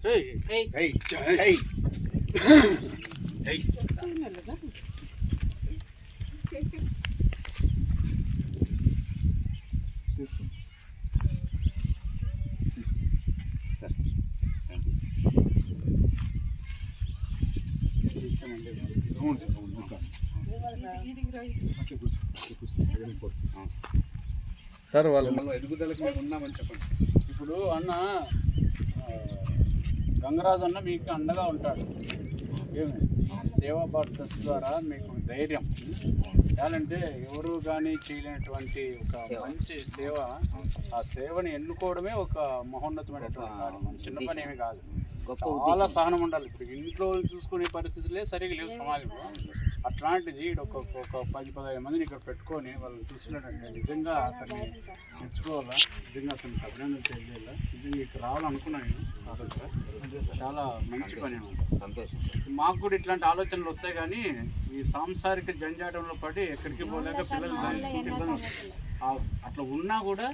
Sir sir వాళ్ళ ఎదుగుదలకు మేము ఉన్నామని చెప్పండి. ఇప్పుడు అన్న గంగరాజు అన్న మీకు అండగా ఉంటాడు. ఏమి సేవా భారత్ ద్వారా మీకు ధైర్యం చాలంటే ఎవరు కానీ చేయలేనటువంటి ఒక మంచి సేవ. ఆ సేవని ఎన్నుకోవడమే ఒక మహోన్నతమైనటువంటి కార్యం, చిన్న పని ఏమి కాదు. చాలా సహనం ఉండాలి. ఇప్పుడు ఇంట్లో చూసుకునే పరిస్థితులే సరిగా లేవు సమాజంలో. అట్లాంటిది ఒక 10-15 మందిని ఇక్కడ పెట్టుకొని వాళ్ళని చూసినట్టంటే నిజంగా అతన్ని మెచ్చుకోవాలా, నిజంగా అతనికి అభినందన తెలియాలా. నిజంగా ఇక్కడ రావాలనుకున్నాను నేను. చాలా మంచి పని. సంతోషం. మాకు కూడా ఇట్లాంటి ఆలోచనలు వస్తాయి కానీ ఈ సాంసారిక జంజాటంలో పడి ఎక్కడికి పోలేక పిల్లలు అట్లా ఉన్నా కూడా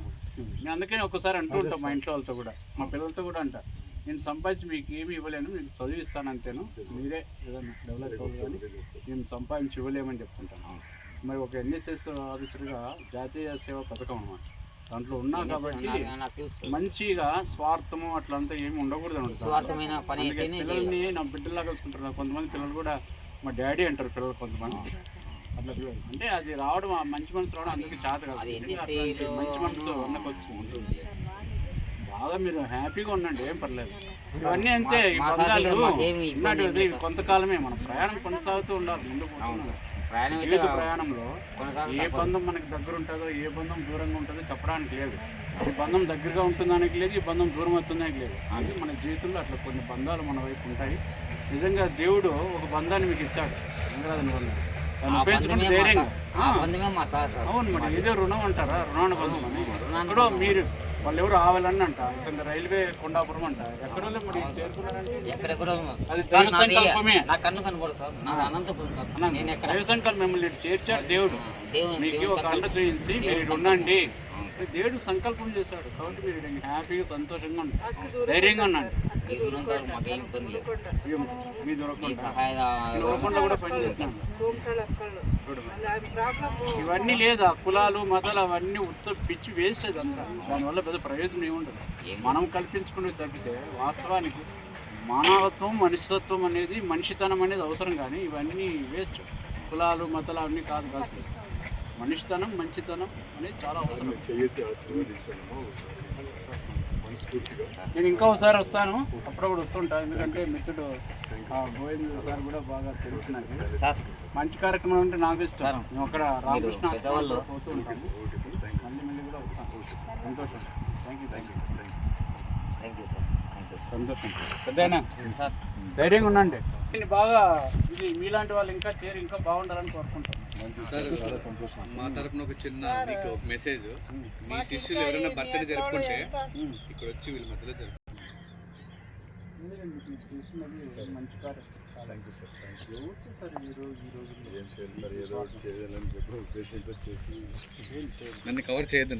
నేను అందుకని ఒక్కసారి అంటూ ఉంటాం మా ఇంట్లో వాళ్ళతో కూడా, మా పిల్లలతో కూడా అంట, నేను సంపాదించి మీకు ఏమి ఇవ్వలేను, మీకు చదివిస్తాను అంతేను, మీరే ఏదైనా డెవలప్ అవ్వాలి కానీ నేను సంపాదించి ఇవ్వలేమని చెప్తుంటాను. మరి ఒక ఎన్ఎస్ఎస్ ఆఫీసర్గా జాతీయ సేవా పథకం అన్నమాట, దాంట్లో ఉన్నా కాబట్టి మంచిగా స్వార్థము అట్లంతా ఏమి ఉండకూడదు. పిల్లల్ని నా బిడ్డల్లా కలుసుకుంటున్నారు. కొంతమంది పిల్లలు కూడా మా డాడీ అంటారు పిల్లలు కొంతమంది. అట్లా అంటే అది రావడం, ఆ మంచి మనసు రావడం అందరికీ చేత కాదు. మంచి మనసు అన్నకు వచ్చింది. బాగా మీరు హ్యాపీగా ఉండండి, ఏం పర్లేదు. ఇవన్నీ అంతే, ఈ బంధాలు కొంతకాలమే. మన ప్రయాణం కొనసాగుతూ ఉండాలి ముందుకు. జీవిత ప్రయాణంలో ఏ బంధం మనకి దగ్గర ఉంటుందో, ఏ బంధం దూరంగా ఉంటుందో చెప్పడానికి లేదు. ఈ బంధం దగ్గరగా ఉంటుందానికి లేదు, ఈ బంధం దూరం అవుతుందానికి లేదు. అంటే మన జీవితంలో అట్లా కొన్ని బంధాలు మన వైపు ఉంటాయి. నిజంగా దేవుడు ఒక బంధాన్ని మీకు ఇచ్చాడు, వెంకటరాజన్ బంధం. ఉపయోగించుకుంటే ధైర్యంగా. అవును, మరి ఇదే రుణం అంటారా, రుణాన్ని బంధం అని. ఎక్కడో మీరు వాళ్ళు ఎవరు ఆవాలని అంట, కింద రైల్వే కొండాపురం అంట, ఎక్కడో మరి దైవ సంకల్పం మిమ్మల్ని చేర్చాడు దేవుడు. మీకు ఒక అండ చూపించి మీరు ఉండండి, దేవుడు సంకల్పం చేశాడు. కాబట్టి మీరు హ్యాపీగా సంతోషంగా ఉండండి, ధైర్యంగా ఉండండి. మీ దొరకకుండా కూడా పనిచేస్తున్నాను. ఇవన్నీ లేదా కులాలు మతాలు అవన్నీ పిచ్చి వేస్ట్ అదంతా. దానివల్ల పెద్ద ప్రయోజనం ఏముండదు. మనం కల్పించుకునే తప్పితే వాస్తవానికి మానవత్వం, మనిషిత్వం అనేది, మనిషితనం అనేది అవసరం. కానీ ఇవన్నీ వేస్ట్. కులాలు మతాలు అవన్నీ కాదు. కాదు, మనిషితనం, మంచితనం అనేది చాలా అవసరం. నేను ఇంకా ఒకసారి వస్తాను, అప్పుడప్పుడు వస్తుంటా. ఎందుకంటే మిత్రుడు గోవింద్ సార్ కూడా బాగా తెలుసు నాకు. మంచి కార్యక్రమం అంటే నాకు ఇష్టం. మేము అక్కడ రామకృష్ణ పోతూ ఉంటాము. మళ్ళీ కూడా వస్తాను. సంతోషం. Thank you sir. సంతోషం. పెద్దయినా సార్ ధైర్యంగా ఉండండి. బాగా ఇది మీలాంటి వాళ్ళు ఇంకా చేరి ఇంకా బాగుండాలని కోరుకుంటాం. చాలా సంతోషం. మా తరపున ఒక చిన్న మీకు ఒక మెసేజ్, మీ శిష్యులు ఎవరైనా బర్త్డే జరుపుకుంటే ఇక్కడ వచ్చి వీళ్ళ మధ్యలో జరుపుకుంటారు. మంచి కార్యక్రమం. Thank you sir. Thank you sir. ఈ రోజు ఏం చేయాలి సార్, ఏదో చేయాలని చెప్పి ఉద్దేశంతో చేసి నన్ను కవర్ చేయొద్దు.